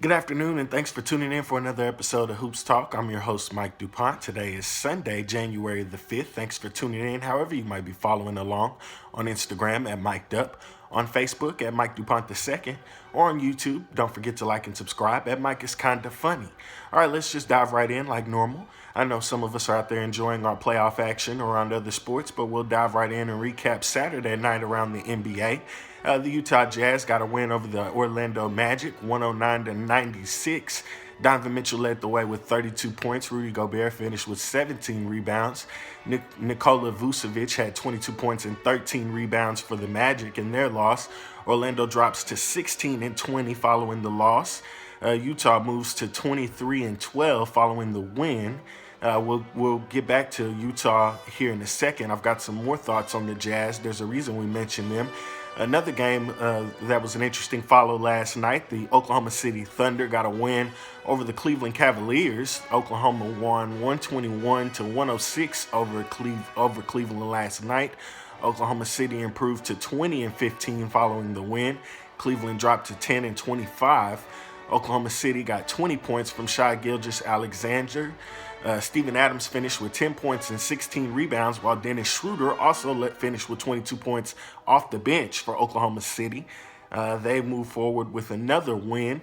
Good afternoon, and thanks for tuning in for another episode of Hoops Talk. I'm your host, Mike DuPont. Today is Sunday, January the 5th. Thanks for tuning in, however you might be following along on Instagram at Mike Dup, on Facebook at Mike DuPont II, or on YouTube. Don't forget to like and subscribe at Mike is Kinda Funny. All right, let's just dive right in like normal. I know some of us are out there enjoying our playoff action around other sports, but we'll dive right in and recap Saturday night around the NBA. The Utah Jazz got a win over the Orlando Magic, 109-96. Donovan Mitchell led the way with 32 points. Rudy Gobert finished with 17 rebounds. Nikola Vucevic had 22 points and 13 rebounds for the Magic in their loss. Orlando drops to 16-20 following the loss. Utah moves to 23-12 following the win. We'll get back to Utah here in a second. I've got some more thoughts on the Jazz. There's a reason we mentioned them. Another game that was an interesting follow last night, the Oklahoma City Thunder got a win over the Cleveland Cavaliers. Oklahoma won 121-106 over Cleveland last night. Oklahoma City improved to 20-15 following the win. Cleveland dropped to 10-25. Oklahoma City got 20 points from Shai Gilgeous-Alexander. Steven Adams finished with 10 points and 16 rebounds, while Dennis Schroeder also finished with 22 points off the bench for Oklahoma City. They move forward with another win.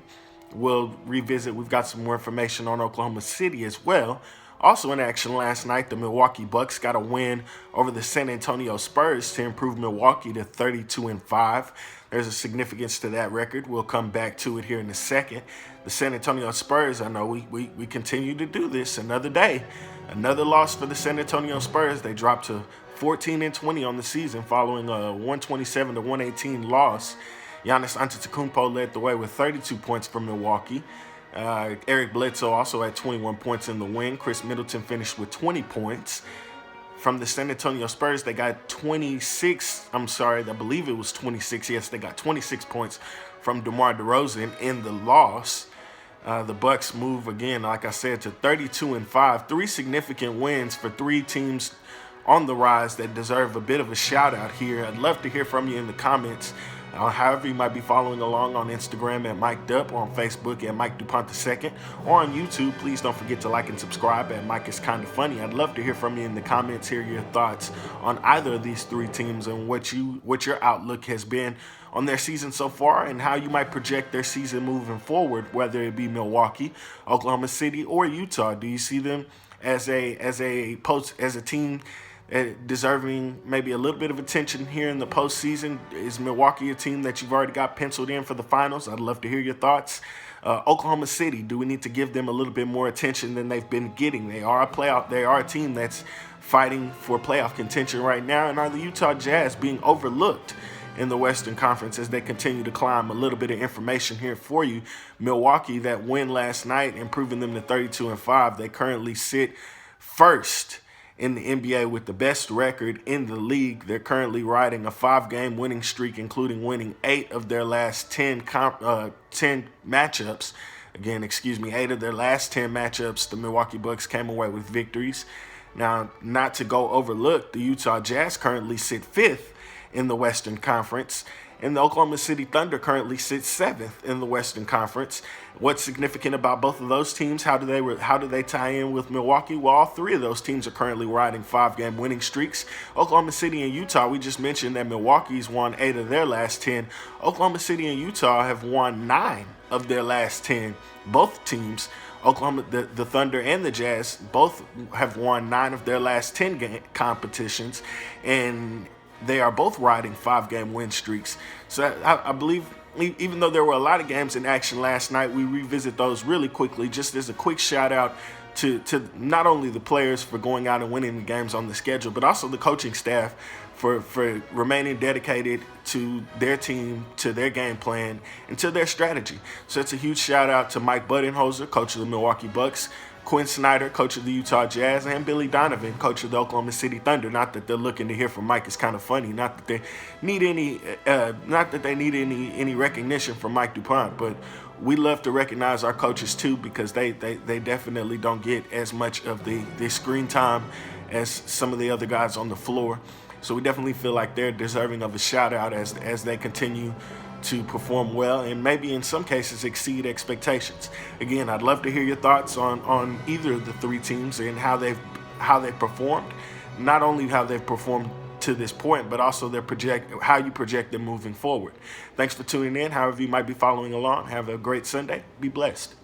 We'll revisit. We've got some more information on Oklahoma City as well. Also in action last night, the Milwaukee Bucks got a win over the San Antonio Spurs to improve Milwaukee to 32-5. There's a significance to that record. We'll come back to it here in a second. The San Antonio Spurs, I know we continue to do this another day. Another loss for the San Antonio Spurs. They dropped to 14-20 on the season following a 127-118 loss. Giannis Antetokounmpo led the way with 32 points for Milwaukee. Eric Bledsoe also had 21 points in the win. Chris Middleton finished with 20 points. From the San Antonio Spurs, they got 26. I believe it was 26. Yes, they got 26 points from DeMar DeRozan in the loss. The Bucks move again, like I said, to 32-5. Three significant wins for three teams on the rise that deserve a bit of a shout out here. I'd love to hear from you in the comments. However, you might be following along on Instagram at Mike Dup, or on Facebook at Mike DuPont II, or on YouTube. Please don't forget to like and subscribe at Mike is Kinda Funny. I'd love to hear from you in the comments, hear your thoughts on either of these three teams and what your outlook has been on their season so far and how you might project their season moving forward, whether it be Milwaukee, Oklahoma City, or Utah. Do you see them as a team deserving maybe a little bit of attention here in the postseason? Is Milwaukee a team that you've already got penciled in for the finals? I'd love to hear your thoughts. Oklahoma City, do we need to give them a little bit more attention than they've been getting? They are a team that's fighting for playoff contention right now. And are the Utah Jazz being overlooked in the Western Conference as they continue to climb? A little bit of information here for you. Milwaukee, that win last night, improving them to 32-5. They currently sit first in the NBA with the best record in the league. They're currently riding a 5-game winning streak, including winning 8 of their last 10 matchups. 8 of their last 10 matchups, the Milwaukee Bucks came away with victories. Now, not to go overlooked, the Utah Jazz currently sit 5th in the Western Conference, and the Oklahoma City Thunder currently sits 7th in the Western Conference. What's significant about both of those teams? How do they tie in with Milwaukee? Well, all three of those teams are currently riding 5-game winning streaks. Oklahoma City and Utah, we just mentioned that Milwaukee's won 8 of their last 10. Oklahoma City and Utah have won 9 of their last 10. Both teams, the Thunder and the Jazz, both have won 9 of their last 10 competitions, and they are both riding 5-game win streaks. So I believe, even though there were a lot of games in action last night, we revisit those really quickly, just as a quick shout out to not only the players for going out and winning the games on the schedule, but also the coaching staff for remaining dedicated to their team, to their game plan, and to their strategy. So it's a huge shout out to Mike Budenholzer, coach of the Milwaukee Bucks, Quinn Snyder, coach of the Utah Jazz, and Billy Donovan, coach of the Oklahoma City Thunder. Not that they're looking to hear from Mike is kind of funny. Not that they need any recognition from Mike DuPont, but we love to recognize our coaches too, because they definitely don't get as much of the screen time as some of the other guys on the floor. So we definitely feel like they're deserving of a shout out as they continue to perform well and maybe in some cases exceed expectations. Again, I'd love to hear your thoughts on either of the three teams and how they've performed, not only how they've performed to this point, but also how you project them moving forward. Thanks for tuning in. However you might be following along, have a great Sunday. Be blessed.